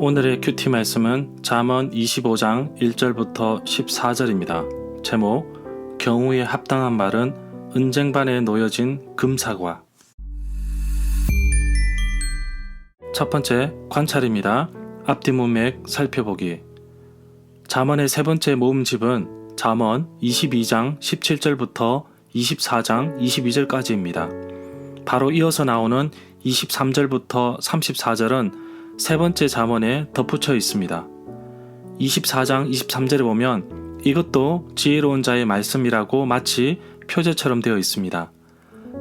오늘의 큐티 말씀은 잠언 25장 1절부터 14절입니다. 제목, 경우에 합당한 말은 은쟁반에 놓여진 금사과. 첫 번째, 관찰입니다. 앞뒤 문맥 살펴보기. 잠언의 세 번째 모음집은 잠언 22장 17절부터 24장 22절까지입니다. 바로 이어서 나오는 23절부터 34절은 세 번째 잠언에 덧붙여 있습니다. 24장 23절에 보면 이것도 지혜로운 자의 말씀이라고 마치 표제처럼 되어 있습니다.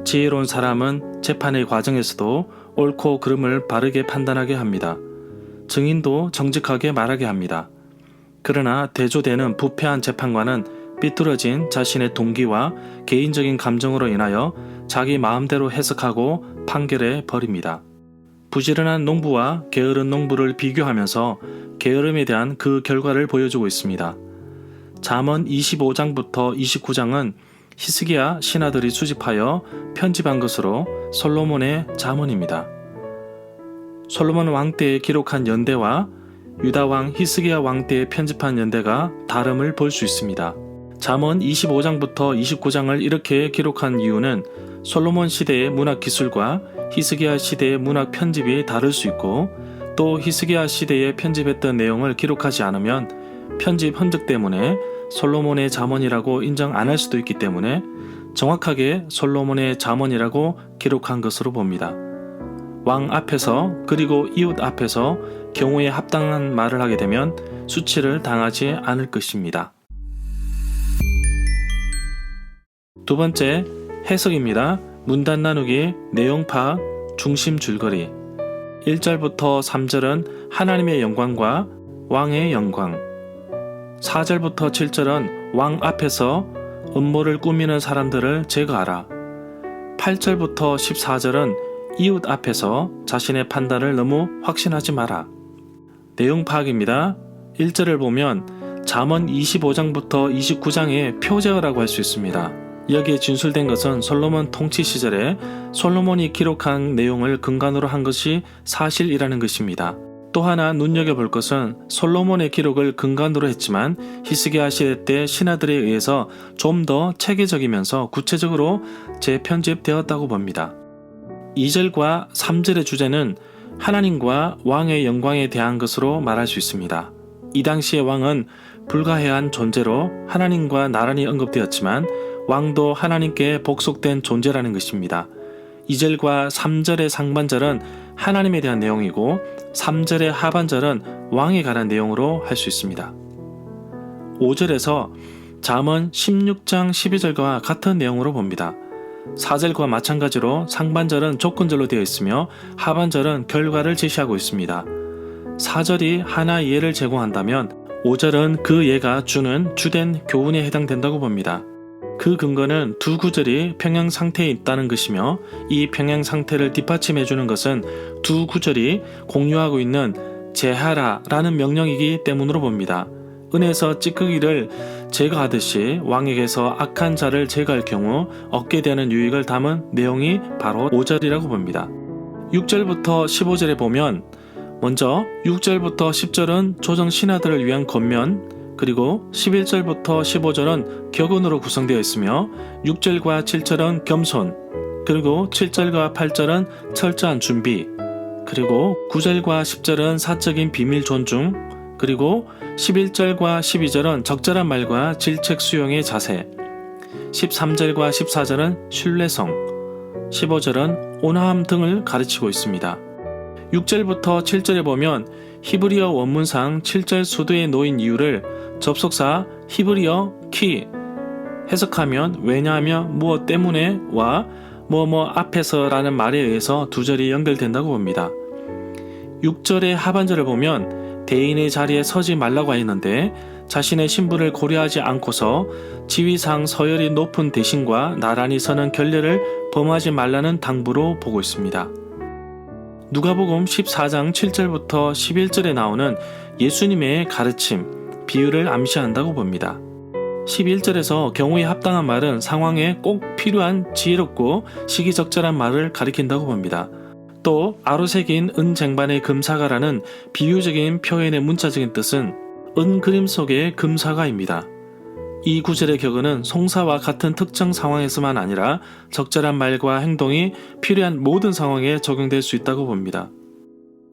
지혜로운 사람은 재판의 과정에서도 옳고 그름을 바르게 판단하게 합니다. 증인도 정직하게 말하게 합니다. 그러나 대조되는 부패한 재판관은 삐뚤어진 자신의 동기와 개인적인 감정으로 인하여 자기 마음대로 해석하고 판결해 버립니다. 부지런한 농부와 게으른 농부를 비교하면서 게으름에 대한 그 결과를 보여주고 있습니다. 잠언 25장부터 29장은 히스기야 신하들이 수집하여 편집한 것으로 솔로몬의 잠언입니다. 솔로몬 왕 때에 기록한 연대와 유다 왕 히스기야 왕 때에 편집한 연대가 다름을 볼 수 있습니다. 잠언 25장부터 29장을 이렇게 기록한 이유는 솔로몬 시대의 문학 기술과 히스기야 시대의 문학 편집이 다를 수 있고, 또 히스기야 시대에 편집했던 내용을 기록하지 않으면 편집 흔적 때문에 솔로몬의 잠언이라고 인정 안 할 수도 있기 때문에 정확하게 솔로몬의 잠언이라고 기록한 것으로 봅니다. 왕 앞에서 그리고 이웃 앞에서 경우에 합당한 말을 하게 되면 수치를 당하지 않을 것입니다. 두 번째, 해석입니다. 문단 나누기, 내용 파악, 중심 줄거리. 1절부터 3절은 하나님의 영광과 왕의 영광. 4절부터 7절은 왕 앞에서 음모를 꾸미는 사람들을 제거하라. 8절부터 14절은 이웃 앞에서 자신의 판단을 너무 확신하지 마라. 내용 파악입니다. 1절을 보면 잠언 25장부터 29장의 표제어라고 할 수 있습니다. 여기에 진술된 것은 솔로몬 통치 시절에 솔로몬이 기록한 내용을 근간으로 한 것이 사실이라는 것입니다. 또 하나 눈여겨볼 것은 솔로몬의 기록을 근간으로 했지만 히스기야 시대 때 신하들에 의해서 좀 더 체계적이면서 구체적으로 재편집되었다고 봅니다. 2절과 3절의 주제는 하나님과 왕의 영광에 대한 것으로 말할 수 있습니다. 이 당시의 왕은 불가해한 존재로 하나님과 나란히 언급되었지만 왕도 하나님께 복속된 존재라는 것입니다. 2절과 3절의 상반절은 하나님에 대한 내용이고 3절의 하반절은 왕에 관한 내용으로 할 수 있습니다. 5절에서 잠언 16장 12절과 같은 내용으로 봅니다. 4절과 마찬가지로 상반절은 조건절로 되어 있으며 하반절은 결과를 제시하고 있습니다. 4절이 하나 예를 제공한다면 5절은 그 예가 주는 주된 교훈에 해당된다고 봅니다. 그 근거는 두 구절이 평행 상태에 있다는 것이며 이 평행 상태를 뒷받침해주는 것은 두 구절이 공유하고 있는 제하라라는 명령이기 때문으로 봅니다. 은에서 찌꺼기를 제거하듯이 왕에게서 악한 자를 제거할 경우 얻게 되는 유익을 담은 내용이 바로 5절이라고 봅니다. 6절부터 15절에 보면 먼저 6절부터 10절은 조정 신하들을 위한 권면, 그리고 11절부터 15절은 격언으로 구성되어 있으며 6절과 7절은 겸손, 그리고 7절과 8절은 철저한 준비, 그리고 9절과 10절은 사적인 비밀 존중, 그리고 11절과 12절은 적절한 말과 질책 수용의 자세, 13절과 14절은 신뢰성, 15절은 온화함 등을 가르치고 있습니다. 6절부터 7절에 보면 히브리어 원문상 7절 수도에 놓인 이유를 접속사 히브리어 키 해석하면 왜냐하면 무엇 때문에와 뭐뭐 앞에서라는 말에 의해서 두 절이 연결된다고 봅니다. 6절의 하반절을 보면 대인의 자리에 서지 말라고 하였는데 자신의 신분을 고려하지 않고서 지위상 서열이 높은 대신과 나란히 서는 결례를 범하지 말라는 당부로 보고 있습니다. 누가복음 14장 7절부터 11절에 나오는 예수님의 가르침, 비유를 암시한다고 봅니다. 11절에서 경우에 합당한 말은 상황에 꼭 필요한 지혜롭고 시기적절한 말을 가리킨다고 봅니다. 또 아로색인 은쟁반의 금사가라는 비유적인 표현의 문자적인 뜻은 은그림 속의 금사가입니다. 이 구절의 격언은 송사와 같은 특정 상황에서만 아니라 적절한 말과 행동이 필요한 모든 상황에 적용될 수 있다고 봅니다.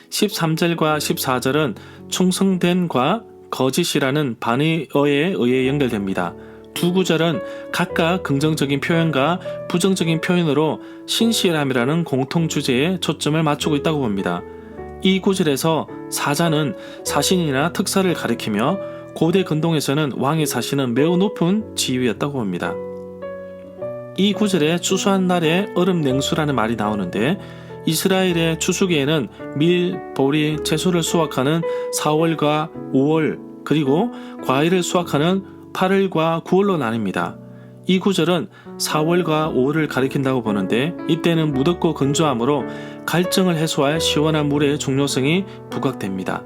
13절과 14절은 충성된과 거짓이라는 반의어에 의해 연결됩니다. 두 구절은 각각 긍정적인 표현과 부정적인 표현으로 신실함이라는 공통 주제에 초점을 맞추고 있다고 봅니다. 이 구절에서 사자는 사신이나 특사를 가리키며 고대 근동에서는 왕의 사신은 매우 높은 지위였다고 봅니다. 이 구절에 추수한 날에 얼음 냉수라는 말이 나오는데 이스라엘의 추수기에는 밀, 보리, 채소를 수확하는 4월과 5월 그리고 과일을 수확하는 8월과 9월로 나뉩니다. 이 구절은 4월과 5월을 가리킨다고 보는데 이때는 무덥고 건조하므로 갈증을 해소할 시원한 물의 중요성이 부각됩니다.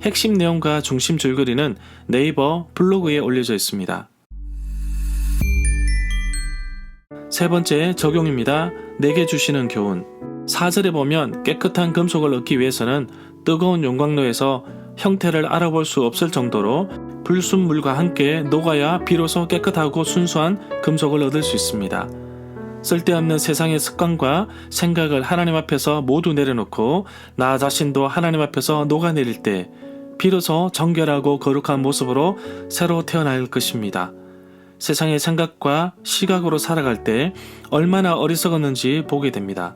핵심 내용과 중심 줄거리는 네이버 블로그에 올려져 있습니다. 세 번째 적용입니다. 내게 주시는 교훈. 4절에 보면 깨끗한 금속을 얻기 위해서는 뜨거운 용광로에서 형태를 알아볼 수 없을 정도로 불순물과 함께 녹아야 비로소 깨끗하고 순수한 금속을 얻을 수 있습니다. 쓸데없는 세상의 습관과 생각을 하나님 앞에서 모두 내려놓고 나 자신도 하나님 앞에서 녹아내릴 때 비로소 정결하고 거룩한 모습으로 새로 태어날 것입니다. 세상의 생각과 시각으로 살아갈 때 얼마나 어리석었는지 보게 됩니다.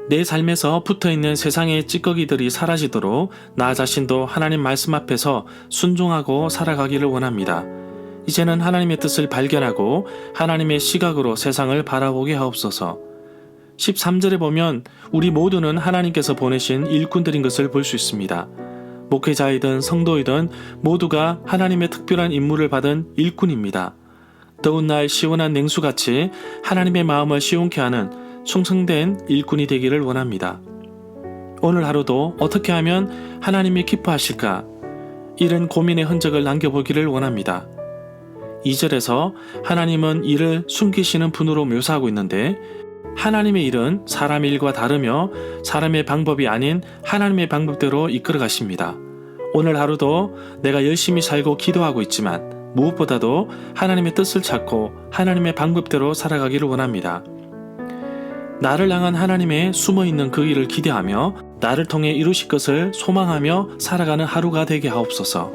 내 삶에서 붙어있는 세상의 찌꺼기들이 사라지도록 나 자신도 하나님 말씀 앞에서 순종하고 살아가기를 원합니다. 이제는 하나님의 뜻을 발견하고 하나님의 시각으로 세상을 바라보게 하옵소서. 13절에 보면 우리 모두는 하나님께서 보내신 일꾼들인 것을 볼 수 있습니다. 목회자이든 성도이든 모두가 하나님의 특별한 임무를 받은 일꾼입니다. 더운 날 시원한 냉수같이 하나님의 마음을 시원케 하는 충성된 일꾼이 되기를 원합니다. 오늘 하루도 어떻게 하면 하나님이 기뻐하실까? 이런 고민의 흔적을 남겨보기를 원합니다. 2절에서 하나님은 일을 숨기시는 분으로 묘사하고 있는데 하나님의 일은 사람의 일과 다르며 사람의 방법이 아닌 하나님의 방법대로 이끌어 가십니다. 오늘 하루도 내가 열심히 살고 기도하고 있지만 무엇보다도 하나님의 뜻을 찾고 하나님의 방법대로 살아가기를 원합니다. 나를 향한 하나님의 숨어있는 그 일을 기대하며 나를 통해 이루실 것을 소망하며 살아가는 하루가 되게 하옵소서.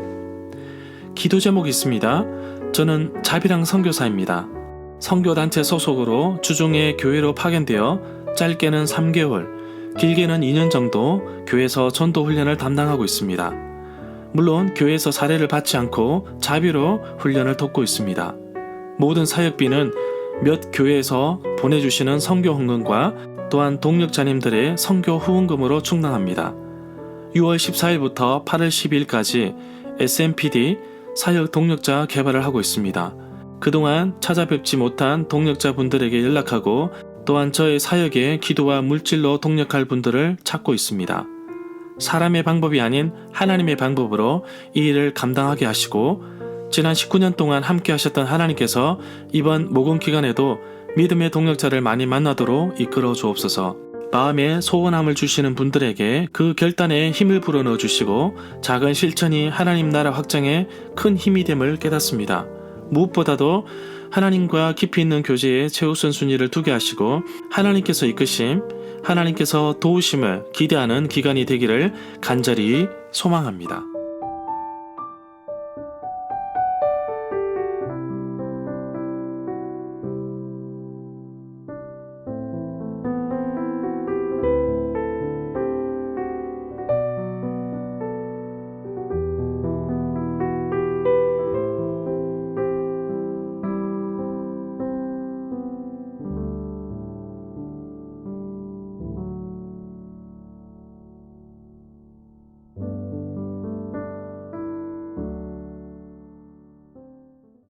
기도 제목이 있습니다. 저는 자비랑 선교사입니다. 선교단체 소속으로 주중에 교회로 파견되어 짧게는 3개월, 길게는 2년 정도 교회에서 전도 훈련을 담당하고 있습니다. 물론 교회에서 사례를 받지 않고 자비로 훈련을 돕고 있습니다. 모든 사역비는 몇 교회에서 보내주시는 선교 헌금과 또한 동력자님들의 선교 후원금으로 충당합니다. 6월 14일부터 8월 12일까지 SMPD 사역 동력자 개발을 하고 있습니다. 그동안 찾아뵙지 못한 동력자분들에게 연락하고 또한 저의 사역에 기도와 물질로 동력할 분들을 찾고 있습니다. 사람의 방법이 아닌 하나님의 방법으로 이 일을 감당하게 하시고 지난 19년 동안 함께 하셨던 하나님께서 이번 모금 기간에도 믿음의 동력자를 많이 만나도록 이끌어 주옵소서. 마음에 소원함을 주시는 분들에게 그 결단에 힘을 불어넣어 주시고 작은 실천이 하나님 나라 확장에 큰 힘이 됨을 깨닫습니다. 무엇보다도 하나님과 깊이 있는 교제에 최우선 순위를 두게 하시고 하나님께서 이끄심, 하나님께서 도우심을 기대하는 기간이 되기를 간절히 소망합니다.